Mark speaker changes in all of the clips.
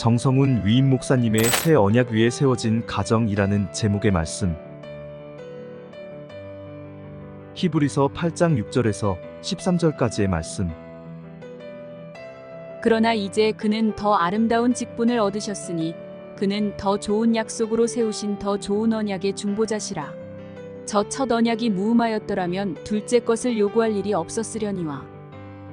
Speaker 1: 정성훈 위임 목사님의 새 언약 위에 세워진 가정이라는 제목의 말씀. 히브리서 8장 6절에서 13절까지의 말씀.
Speaker 2: 그러나 이제 그는 더 아름다운 직분을 얻으셨으니 그는 더 좋은 약속으로 세우신 더 좋은 언약의 중보자시라. 저 첫 언약이 무음하였더라면 둘째 것을 요구할 일이 없었으려니와.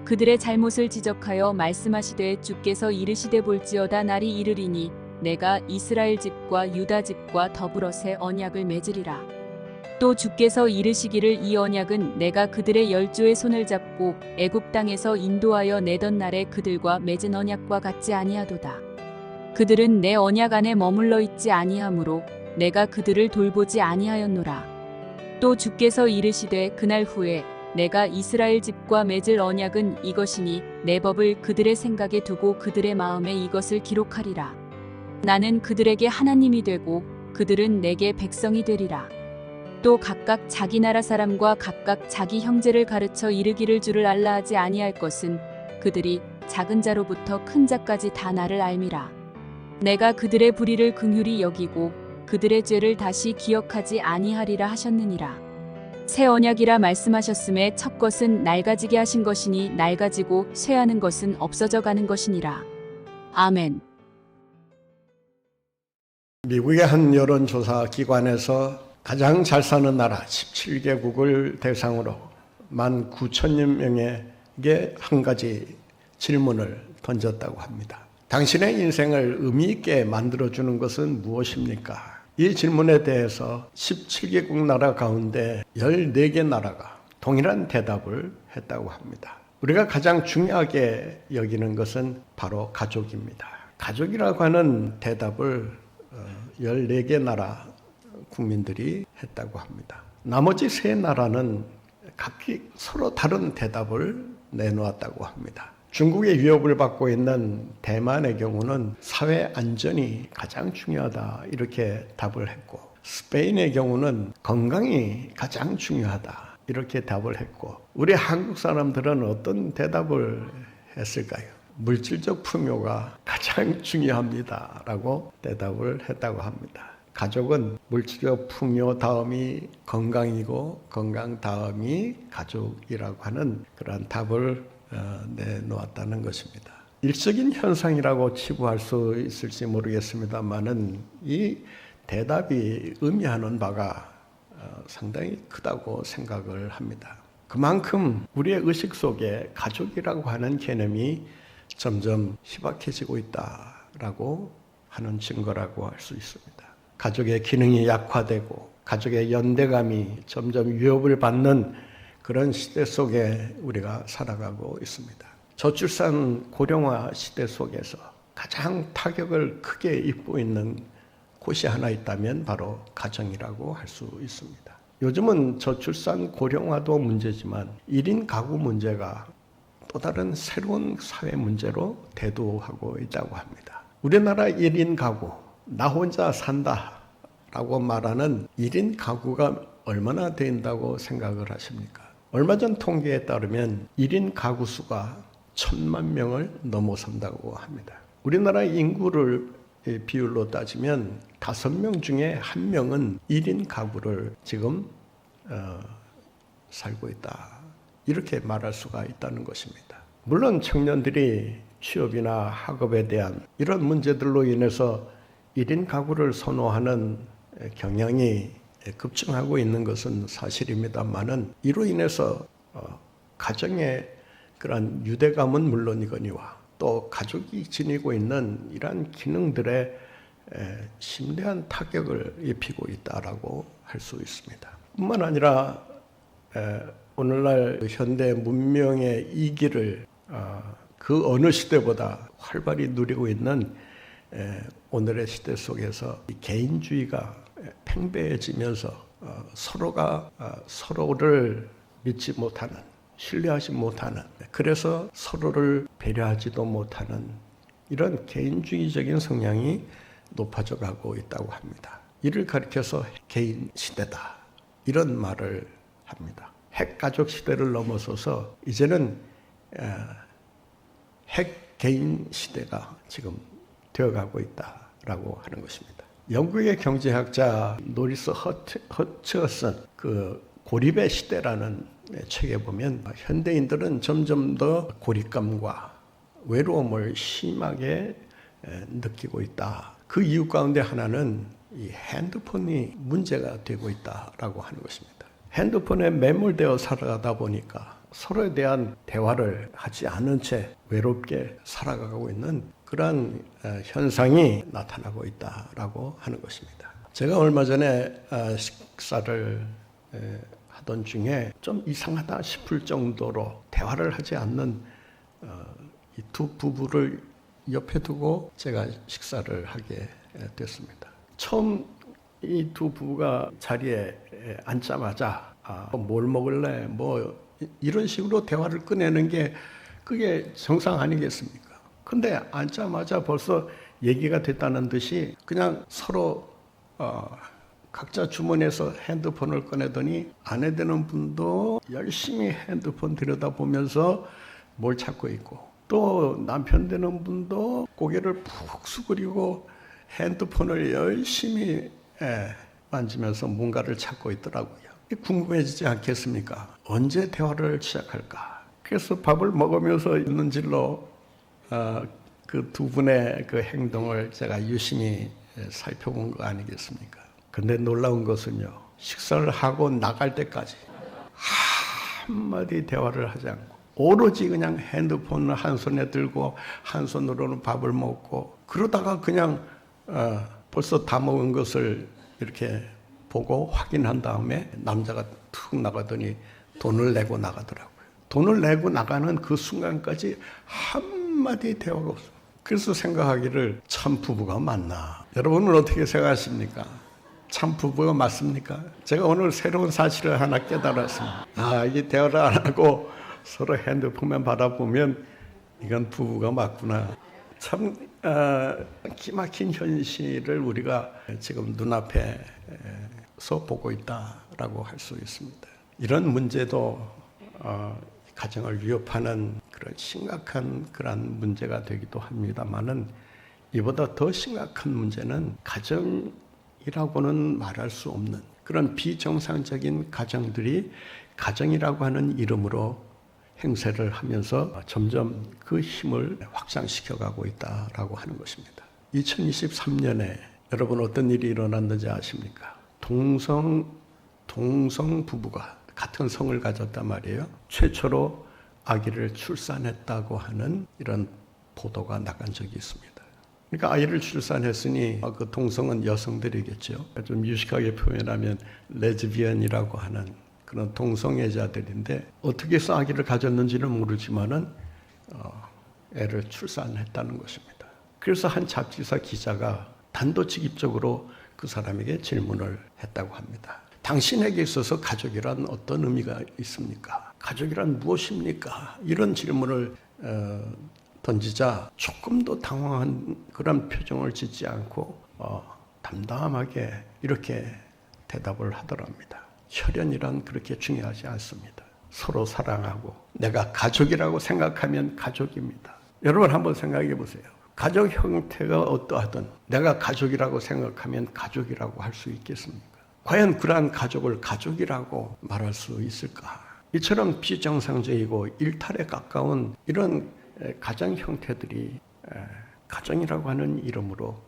Speaker 2: 그들의 잘못을 지적하여 말씀하시되 주께서 이르시되 볼지어다 날이 이르리니 내가 이스라엘 집과 유다 집과 더불어 새 언약을 맺으리라. 또 주께서 이르시기를 이 언약은 내가 그들의 열조의 손을 잡고 애굽 땅에서 인도하여 내던 날에 그들과 맺은 언약과 같지 아니하도다. 그들은 내 언약 안에 머물러 있지 아니하므로 내가 그들을 돌보지 아니하였노라. 또 주께서 이르시되 그날 후에 내가 이스라엘 집과 맺을 언약은 이것이니 내 법을 그들의 생각에 두고 그들의 마음에 이것을 기록하리라. 나는 그들에게 하나님이 되고 그들은 내게 백성이 되리라. 또 각각 자기 나라 사람과 각각 자기 형제를 가르쳐 이르기를 주를 알라 하지 아니할 것은 그들이 작은 자로부터 큰 자까지 다 나를 알미라. 내가 그들의 불의를 긍휼히 여기고 그들의 죄를 다시 기억하지 아니하리라 하셨느니라. 새 언약이라 말씀하셨음에 첫 것은 낡아지게 하신 것이니 낡아지고 쇠하는 것은 없어져 가는 것이니라. 아멘.
Speaker 3: 미국의 한 여론조사 기관에서 가장 잘 사는 나라 17개국을 대상으로 19,000여 명에게 한 가지 질문을 던졌다고 합니다. 당신의 인생을 의미 있게 만들어주는 것은 무엇입니까? 이 질문에 대해서 17개국 나라 가운데 14개 나라가 동일한 대답을 했다고 합니다. 우리가 가장 중요하게 여기는 것은 바로 가족입니다. 가족이라고 하는 대답을 14개 나라 국민들이 했다고 합니다. 나머지 3나라는 각기 서로 다른 대답을 내놓았다고 합니다. 중국의 위협을 받고 있는 대만의 경우는 사회 안전이 가장 중요하다 이렇게 답을 했고, 스페인의 경우는 건강이 가장 중요하다 이렇게 답을 했고, 우리 한국 사람들은 어떤 대답을 했을까요? 물질적 풍요가 가장 중요합니다 라고 대답을 했다고 합니다. 가족은 물질적 풍요 다음이 건강이고 건강 다음이 가족이라고 하는 그런 답을 내놓았다는 것입니다. 일적인 현상이라고 치부할 수 있을지 모르겠습니다만은 이 대답이 의미하는 바가 상당히 크다고 생각을 합니다. 그만큼 우리의 의식 속에 가족이라고 하는 개념이 점점 희박해지고 있다라고 하는 증거라고 할 수 있습니다. 가족의 기능이 약화되고 가족의 연대감이 점점 위협을 받는 그런 시대 속에 우리가 살아가고 있습니다. 저출산 고령화 시대 속에서 가장 타격을 크게 입고 있는 곳이 하나 있다면 바로 가정이라고 할 수 있습니다. 요즘은 저출산 고령화도 문제지만 1인 가구 문제가 또 다른 새로운 사회 문제로 대두하고 있다고 합니다. 우리나라 1인 가구, 나 혼자 산다라고 말하는 1인 가구가 얼마나 된다고 생각을 하십니까? 얼마 전 통계에 따르면 1인 가구 수가 1,000만 명을 넘어선다고 합니다. 우리나라 인구를 비율로 따지면 5명 중에 1명은 1인 가구를 지금 살고 있다. 이렇게 말할 수가 있다는 것입니다. 물론 청년들이 취업이나 학업에 대한 이런 문제들로 인해서 1인 가구를 선호하는 경향이 급증하고 있는 것은 사실입니다만은 이로 인해서 가정의 그런 유대감은 물론이거니와 또 가족이 지니고 있는 이러한 기능들에 심대한 타격을 입히고 있다라고 할 수 있습니다. 뿐만 아니라 오늘날 현대 문명의 이기를 그 어느 시대보다 활발히 누리고 있는 오늘의 시대 속에서 개인주의가 팽배해지면서 서로가 서로를 믿지 못하는, 신뢰하지 못하는, 그래서 서로를 배려하지도 못하는 이런 개인주의적인 성향이 높아져 가고 있다고 합니다. 이를 가리켜서 개인 시대다 이런 말을 합니다. 핵가족 시대를 넘어서서 이제는 핵 개인 시대가 지금 되어가고 있다라고 하는 것입니다. 영국의 경제학자 노리스 허처슨 그 고립의 시대라는 책에 보면 현대인들은 점점 더 고립감과 외로움을 심하게 느끼고 있다. 그 이유 가운데 하나는 이 핸드폰이 문제가 되고 있다라고 하는 것입니다. 핸드폰에 매몰되어 살아가다 보니까 서로에 대한 대화를 하지 않은 채 외롭게 살아가고 있는 그러한 현상이 나타나고 있다라고 하는 것입니다. 제가 얼마 전에 식사를 하던 중에 좀 이상하다 싶을 정도로 대화를 하지 않는 이 두 부부를 옆에 두고 제가 식사를 하게 됐습니다. 처음 이 두 부부가 자리에 앉자마자 뭘 먹을래? 뭐 이런 식으로 대화를 꺼내는 게 그게 정상 아니겠습니까? 근데 앉자마자 벌써 얘기가 됐다는 듯이 그냥 서로 각자 주머니에서 핸드폰을 꺼내더니 아내 되는 분도 열심히 핸드폰 들여다보면서 뭘 찾고 있고 또 남편 되는 분도 고개를 푹 숙이고 핸드폰을 열심히 만지면서 뭔가를 찾고 있더라고요. 궁금해지지 않겠습니까? 언제 대화를 시작할까? 그래서 밥을 먹으면서 있는 질로 그 두 분의 그 행동을 제가 유심히 살펴본 거 아니겠습니까? 근데 놀라운 것은요, 식사를 하고 나갈 때까지 한마디 대화를 하지 않고 오로지 그냥 핸드폰을 한 손에 들고 한 손으로는 밥을 먹고 그러다가 그냥 벌써 다 먹은 것을 이렇게 보고 확인한 다음에 남자가 툭 나가더니 돈을 내고 나가더라고요. 돈을 내고 나가는 그 순간까지 한마디 대화가 없어요. 그래서 생각하기를 참 부부가 맞나. 여러분은 어떻게 생각하십니까? 참 부부가 맞습니까? 제가 오늘 새로운 사실을 하나 깨달았습니다. 이게 대화를 안 하고 서로 핸드폰만 바라보면 이건 부부가 맞구나. 참 기막힌 현실을 우리가 지금 눈앞에서 보고 있다라고 할 수 있습니다. 이런 문제도 가정을 위협하는 그런 심각한 그런 문제가 되기도 합니다만은 이보다 더 심각한 문제는 가정이라고는 말할 수 없는 그런 비정상적인 가정들이 가정이라고 하는 이름으로 행세를 하면서 점점 그 힘을 확장시켜가고 있다라고 하는 것입니다. 2023년에 여러분 어떤 일이 일어났는지 아십니까? 동성 부부가 같은 성을 가졌단 말이에요. 최초로 아기를 출산했다고 하는 이런 보도가 나간 적이 있습니다. 그러니까 아이를 출산했으니 그 동성은 여성들이겠죠. 좀 유식하게 표현하면 레즈비언이라고 하는 그런 동성애자들인데 어떻게 해서 아기를 가졌는지는 모르지만은 애를 출산했다는 것입니다. 그래서 한 잡지사 기자가 단도직입적으로 그 사람에게 질문을 했다고 합니다. 당신에게 있어서 가족이란 어떤 의미가 있습니까? 가족이란 무엇입니까? 이런 질문을 던지자 조금도 당황한 그런 표정을 짓지 않고 담담하게 이렇게 대답을 하더랍니다. 혈연이란 그렇게 중요하지 않습니다. 서로 사랑하고 내가 가족이라고 생각하면 가족입니다. 여러분 한번 생각해 보세요. 가족 형태가 어떠하든 내가 가족이라고 생각하면 가족이라고 할 수 있겠습니까? 과연 그러한 가족을 가족이라고 말할 수 있을까? 이처럼 비정상적이고 일탈에 가까운 이런 가정 형태들이 가정이라고 하는 이름으로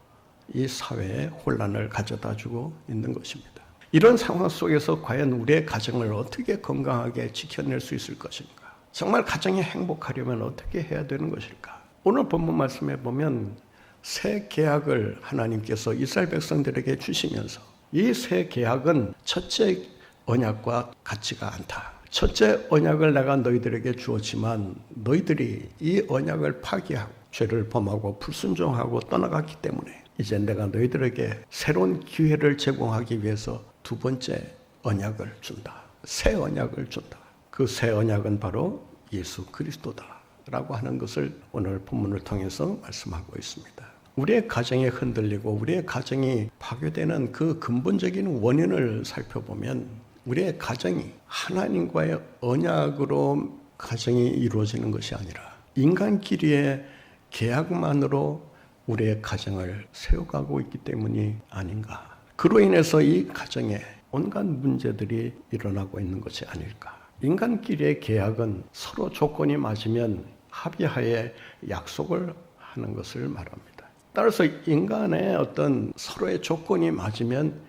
Speaker 3: 이 사회에 혼란을 가져다주고 있는 것입니다. 이런 상황 속에서 과연 우리의 가정을 어떻게 건강하게 지켜낼 수 있을 것인가? 정말 가정이 행복하려면 어떻게 해야 되는 것일까? 오늘 본문 말씀에 보면 새 계약을 하나님께서 이스라엘 백성들에게 주시면서 이 새 계약은 첫째 언약과 같지가 않다. 첫째 언약을 내가 너희들에게 주었지만 너희들이 이 언약을 파기하고 죄를 범하고 불순종하고 떠나갔기 때문에 이제 내가 너희들에게 새로운 기회를 제공하기 위해서 두 번째 언약을 준다. 새 언약을 준다. 그 새 언약은 바로 예수 그리스도다라고 하는 것을 오늘 본문을 통해서 말씀하고 있습니다. 우리의 가정이 흔들리고 우리의 가정이 파괴되는 그 근본적인 원인을 살펴보면 우리의 가정이 하나님과의 언약으로 가정이 이루어지는 것이 아니라 인간끼리의 계약만으로 우리의 가정을 세워가고 있기 때문이 아닌가. 그로 인해서 이 가정에 온갖 문제들이 일어나고 있는 것이 아닐까. 인간끼리의 계약은 서로 조건이 맞으면 합의하에 약속을 하는 것을 말합니다. 따라서 인간의 어떤 서로의 조건이 맞으면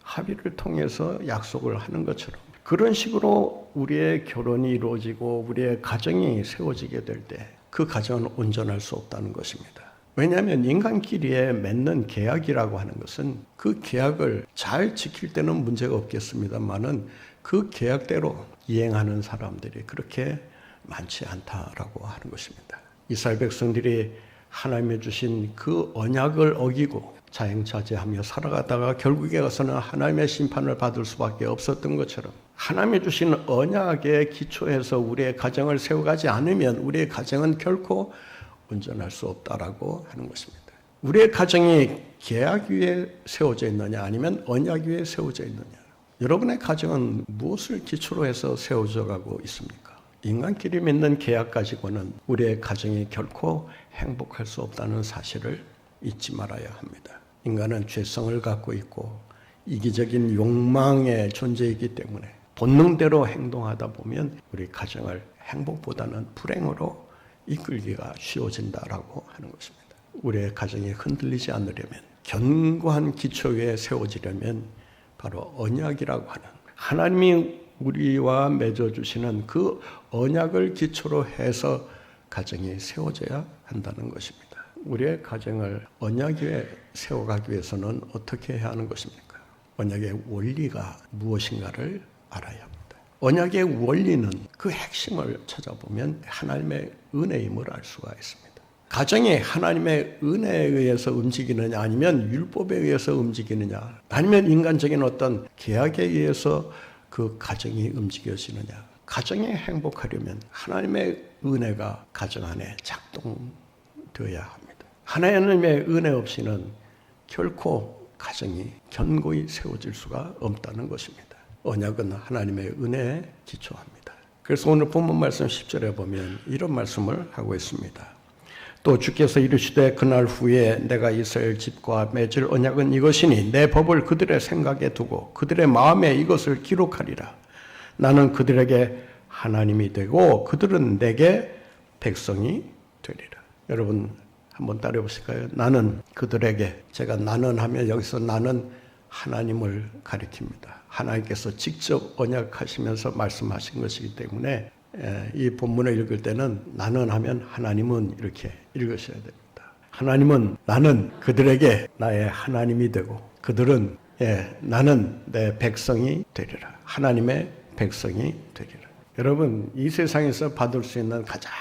Speaker 3: 합의를 통해서 약속을 하는 것처럼 그런 식으로 우리의 결혼이 이루어지고 우리의 가정이 세워지게 될 때 그 가정은 온전할 수 없다는 것입니다. 왜냐하면 인간끼리에 맺는 계약이라고 하는 것은 그 계약을 잘 지킬 때는 문제가 없겠습니다만은 그 계약대로 이행하는 사람들이 그렇게 많지 않다라고 하는 것입니다. 이스라엘 백성들이 하나님이 주신 그 언약을 어기고 자행자제하며 살아가다가 결국에 가서는 하나님의 심판을 받을 수밖에 없었던 것처럼 하나님이 주신 언약에 기초해서 우리의 가정을 세워가지 않으면 우리의 가정은 결코 온전할 수 없다라고 하는 것입니다. 우리의 가정이 계약 위에 세워져 있느냐 아니면 언약 위에 세워져 있느냐. 여러분의 가정은 무엇을 기초로 해서 세워져 가고 있습니까? 인간끼리 맺는 계약 가지고는 우리의 가정이 결코 행복할 수 없다는 사실을 잊지 말아야 합니다. 인간은 죄성을 갖고 있고 이기적인 욕망의 존재이기 때문에 본능대로 행동하다 보면 우리 가정을 행복보다는 불행으로 이끌기가 쉬워진다라고 하는 것입니다. 우리의 가정이 흔들리지 않으려면 견고한 기초 위에 세워지려면 바로 언약이라고 하는 하나님이 우리와 맺어주시는 그 언약을 기초로 해서 가정이 세워져야 한다는 것입니다. 우리의 가정을 언약 위에 세워가기 위해서는 어떻게 해야 하는 것입니까? 언약의 원리가 무엇인가를 알아야 합니다. 언약의 원리는 그 핵심을 찾아보면 하나님의 은혜임을 알 수가 있습니다. 가정이 하나님의 은혜에 의해서 움직이느냐 아니면 율법에 의해서 움직이느냐 아니면 인간적인 어떤 계약에 의해서 그 가정이 움직여지느냐. 가정이 행복하려면 하나님의 은혜가 가정 안에 작동되어야 합니다. 하나님의 은혜 없이는 결코 가정이 견고히 세워질 수가 없다는 것입니다. 언약은 하나님의 은혜에 기초합니다. 그래서 오늘 본문 말씀 10절에 보면 이런 말씀을 하고 있습니다. 또 주께서 이르시되 그날 후에 내가 이스라엘 집과 맺을 언약은 이것이니 내 법을 그들의 생각에 두고 그들의 마음에 이것을 기록하리라. 나는 그들에게 하나님이 되고 그들은 내게 백성이 되리라. 여러분 한번 따라해 보실까요? 나는 그들에게, 제가 나는 하면 여기서 나는 하나님을 가리킵니다. 하나님께서 직접 언약하시면서 말씀하신 것이기 때문에 이 본문을 읽을 때는 나는 하면 하나님은 이렇게 읽으셔야 됩니다. 하나님은 나는 그들에게 나의 하나님이 되고 그들은 나는 내 백성이 되리라. 하나님의 백성이 되리라. 여러분 이 세상에서 받을 수 있는 가장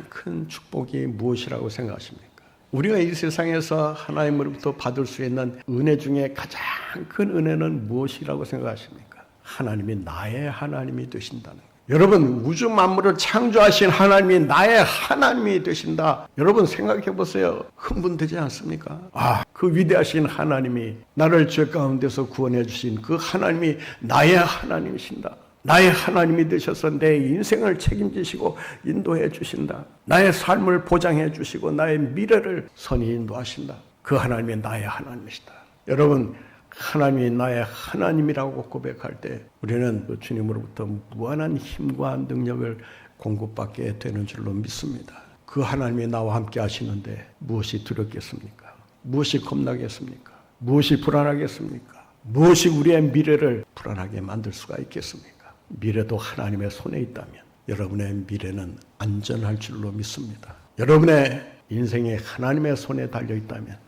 Speaker 3: 큰 축복이 무엇이라고 생각하십니까? 우리가 이 세상에서 하나님으로부터 받을 수 있는 은혜 중에 가장 큰 은혜는 무엇이라고 생각하십니까? 하나님이 나의 하나님이 되신다는 거예요. 여러분 우주 만물을 창조하신 하나님이 나의 하나님이 되신다. 여러분 생각해 보세요. 흥분되지 않습니까? 그 위대하신 하나님이 나를 죄 가운데서 구원해 주신 그 하나님이 나의 하나님이신다. 나의 하나님이 되셔서 내 인생을 책임지시고 인도해 주신다. 나의 삶을 보장해 주시고 나의 미래를 선히 인도하신다. 그 하나님이 나의 하나님이시다. 여러분 하나님이 나의 하나님이라고 고백할 때 우리는 그 주님으로부터 무한한 힘과 능력을 공급받게 되는 줄로 믿습니다. 그 하나님이 나와 함께 하시는데 무엇이 두렵겠습니까? 무엇이 겁나겠습니까? 무엇이 불안하겠습니까? 무엇이 우리의 미래를 불안하게 만들 수가 있겠습니까? 미래도 하나님의 손에 있다면 여러분의 미래는 안전할 줄로 믿습니다. 여러분의 인생이 하나님의 손에 달려 있다면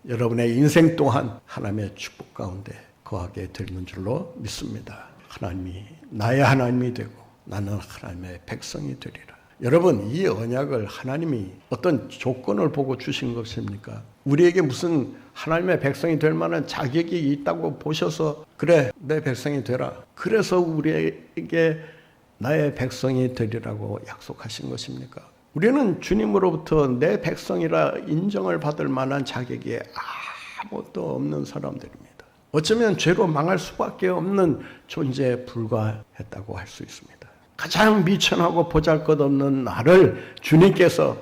Speaker 3: 여러분의 인생 또한 하나님의 축복 가운데 거하게 되는 줄로 믿습니다. 하나님이 나의 하나님이 되고 나는 하나님의 백성이 되리라. 여러분 이 언약을 하나님이 어떤 조건을 보고 주신 것입니까? 우리에게 무슨 하나님의 백성이 될 만한 자격이 있다고 보셔서 그래 내 백성이 되라. 그래서 우리에게 나의 백성이 되리라고 약속하신 것입니까? 우리는 주님으로부터 내 백성이라 인정을 받을 만한 자격이 아무것도 없는 사람들입니다. 어쩌면 죄로 망할 수밖에 없는 존재에 불과했다고 할 수 있습니다. 가장 미천하고 보잘것없는 나를 주님께서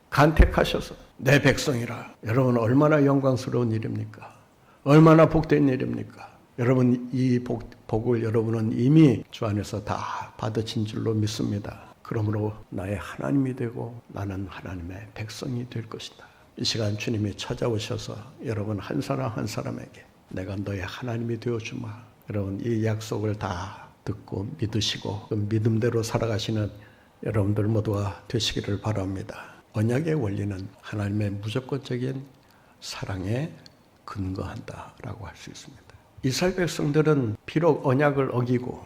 Speaker 3: 간택하셔서 내 백성이라. 여러분 얼마나 영광스러운 일입니까? 얼마나 복된 일입니까? 여러분 이 복을 여러분은 이미 주 안에서 다 받으신 줄로 믿습니다. 그러므로 나의 하나님이 되고 나는 하나님의 백성이 될 것이다. 이 시간 주님이 찾아오셔서 여러분 한 사람 한 사람에게 내가 너의 하나님이 되어주마. 여러분 이 약속을 다 듣고 믿으시고 그 믿음대로 살아가시는 여러분들 모두가 되시기를 바랍니다. 언약의 원리는 하나님의 무조건적인 사랑에 근거한다라고 할 수 있습니다. 이스라엘 백성들은 비록 언약을 어기고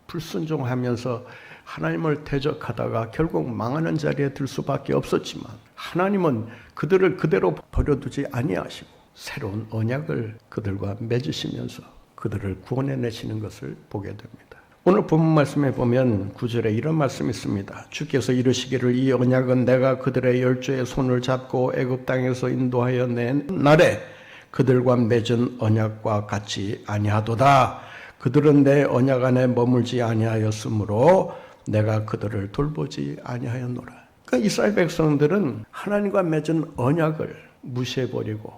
Speaker 3: 불순종하면서 하나님을 대적하다가 결국 망하는 자리에 들 수밖에 없었지만 하나님은 그들을 그대로 버려두지 아니하시고 새로운 언약을 그들과 맺으시면서 그들을 구원해내시는 것을 보게 됩니다. 오늘 본문 말씀에 보면 9절에 이런 말씀이 있습니다. 주께서 이르시기를 이 언약은 내가 그들의 열조의 손을 잡고 애굽 땅에서 인도하여 낸 날에 그들과 맺은 언약과 같이 아니하도다. 그들은 내 언약 안에 머물지 아니하였으므로 내가 그들을 돌보지 아니하였노라. 그러니까 이스라엘 백성들은 하나님과 맺은 언약을 무시해버리고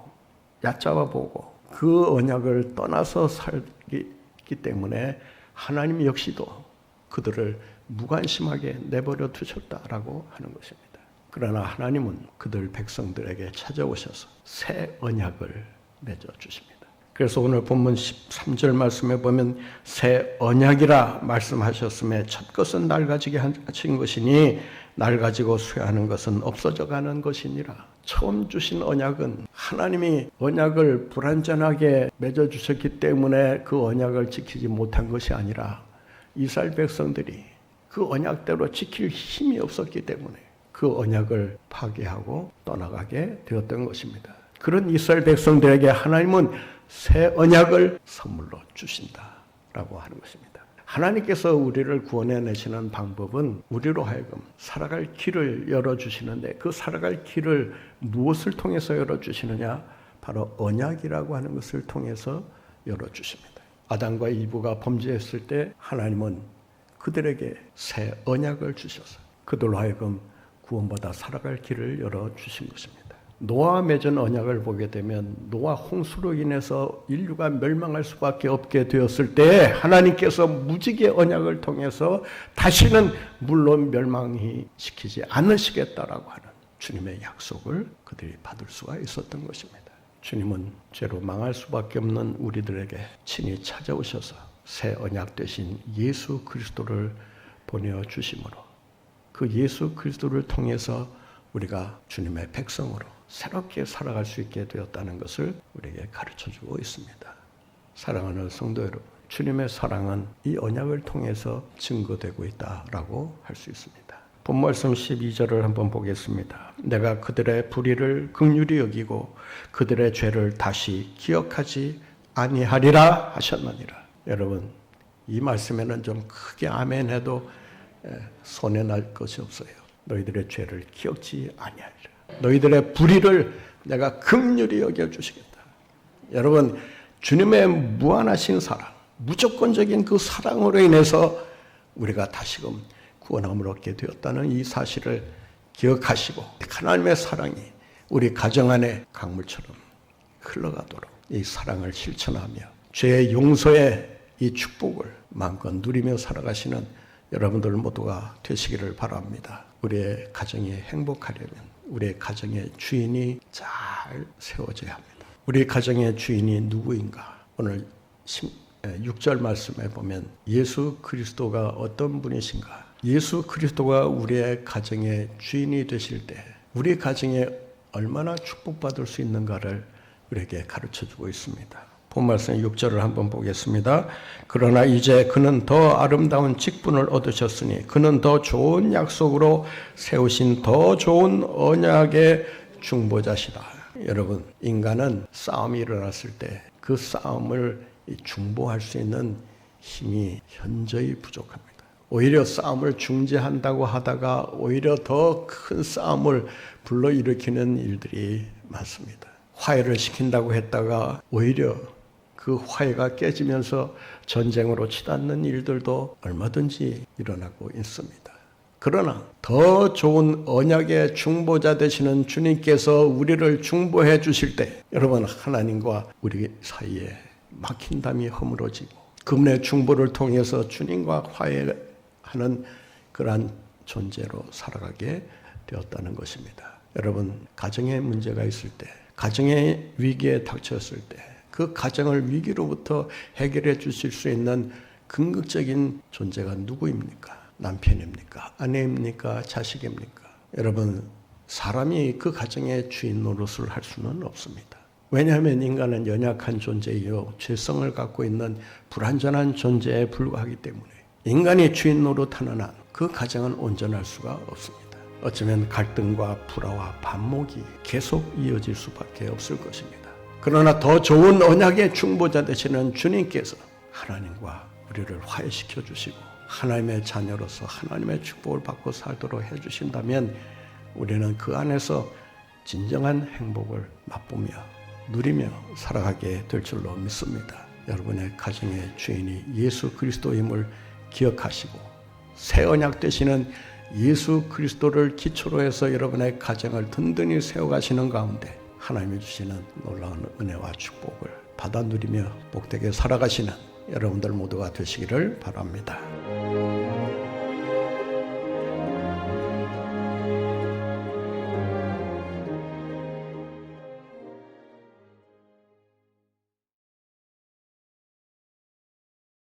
Speaker 3: 얕잡아보고 그 언약을 떠나서 살기 때문에 하나님 역시도 그들을 무관심하게 내버려 두셨다라고 하는 것입니다. 그러나 하나님은 그들 백성들에게 찾아오셔서 새 언약을 맺어주십니다. 그래서 오늘 본문 13절 말씀에 보면 새 언약이라 말씀하셨음에 첫 것은 낡아지게 하신 것이니 낡아지고 쇠하는 것은 없어져 가는 것이니라. 처음 주신 언약은 하나님이 언약을 불완전하게 맺어주셨기 때문에 그 언약을 지키지 못한 것이 아니라 이스라엘 백성들이 그 언약대로 지킬 힘이 없었기 때문에 그 언약을 파괴하고 떠나가게 되었던 것입니다. 그런 이스라엘 백성들에게 하나님은 새 언약을 선물로 주신다라고 하는 것입니다. 하나님께서 우리를 구원해내시는 방법은 우리로 하여금 살아갈 길을 열어주시는데 그 살아갈 길을 무엇을 통해서 열어주시느냐? 바로 언약이라고 하는 것을 통해서 열어주십니다. 아담과 이브가 범죄했을 때 하나님은 그들에게 새 언약을 주셔서 그들로 하여금 구원받아 살아갈 길을 열어주신 것입니다. 노아와 맺은 언약을 보게 되면 노아 홍수로 인해서 인류가 멸망할 수밖에 없게 되었을 때 하나님께서 무지개 언약을 통해서 다시는 물로 멸망이 시키지 않으시겠다라고 하는 주님의 약속을 그들이 받을 수가 있었던 것입니다. 주님은 죄로 망할 수밖에 없는 우리들에게 친히 찾아오셔서 새 언약 되신 예수 그리스도를 보내주심으로 그 예수 그리스도를 통해서 우리가 주님의 백성으로 새롭게 살아갈 수 있게 되었다는 것을 우리에게 가르쳐주고 있습니다. 사랑하는 성도 여러분, 주님의 사랑은 이 언약을 통해서 증거되고 있다라고 할 수 있습니다. 본 말씀 12절을 한번 보겠습니다. 내가 그들의 불의를 긍휼히 여기고 그들의 죄를 다시 기억하지 아니하리라 하셨느니라. 여러분, 이 말씀에는 좀 크게 아멘 해도 손해 날 것이 없어요. 너희들의 죄를 기억지 아니하리라. 너희들의 불의를 내가 긍휼히 여겨주시겠다. 여러분, 주님의 무한하신 사랑, 무조건적인 그 사랑으로 인해서 우리가 다시금 구원함을 얻게 되었다는 이 사실을 기억하시고 하나님의 사랑이 우리 가정 안에 강물처럼 흘러가도록 이 사랑을 실천하며 죄의 용서의 이 축복을 마음껏 누리며 살아가시는 여러분들 모두가 되시기를 바랍니다. 우리의 가정이 행복하려면 우리의 가정의 주인이 잘 세워져야 합니다. 우리 가정의 주인이 누구인가? 오늘 6절 말씀에 보면 예수 그리스도가 어떤 분이신가? 예수 그리스도가 우리의 가정의 주인이 되실 때 우리 가정에 얼마나 축복받을 수 있는가를 우리에게 가르쳐주고 있습니다. 본 말씀 6절을 한번 보겠습니다. 그러나 이제 그는 더 아름다운 직분을 얻으셨으니 그는 더 좋은 약속으로 세우신 더 좋은 언약의 중보자시다. 여러분, 인간은 싸움이 일어났을 때 그 싸움을 중보할 수 있는 힘이 현저히 부족합니다. 오히려 싸움을 중재한다고 하다가 오히려 더 큰 싸움을 불러일으키는 일들이 많습니다. 화해를 시킨다고 했다가 오히려 그 화해가 깨지면서 전쟁으로 치닫는 일들도 얼마든지 일어나고 있습니다. 그러나 더 좋은 언약의 중보자 되시는 주님께서 우리를 중보해 주실 때 여러분 하나님과 우리 사이에 막힌 담이 허물어지고 그분의 중보를 통해서 주님과 화해하는 그러한 존재로 살아가게 되었다는 것입니다. 여러분 가정에 문제가 있을 때 가정의 위기에 닥쳤을 때 그 가정을 위기로부터 해결해 주실 수 있는 궁극적인 존재가 누구입니까? 남편입니까? 아내입니까? 자식입니까? 여러분 사람이 그 가정의 주인 노릇을 할 수는 없습니다. 왜냐하면 인간은 연약한 존재이요 죄성을 갖고 있는 불완전한 존재에 불과하기 때문에 인간이 주인 노릇하는 한 그 가정은 온전할 수가 없습니다. 어쩌면 갈등과 불화와 반목이 계속 이어질 수밖에 없을 것입니다. 그러나 더 좋은 언약의 중보자 되시는 주님께서 하나님과 우리를 화해시켜 주시고 하나님의 자녀로서 하나님의 축복을 받고 살도록 해주신다면 우리는 그 안에서 진정한 행복을 맛보며 누리며 살아가게 될 줄로 믿습니다. 여러분의 가정의 주인이 예수 그리스도임을 기억하시고 새 언약 되시는 예수 그리스도를 기초로 해서 여러분의 가정을 든든히 세워가시는 가운데 하나님이 주시는 놀라운 은혜와 축복을 받아 누리며 복되게 살아가시는 여러분들 모두가 되시기를 바랍니다.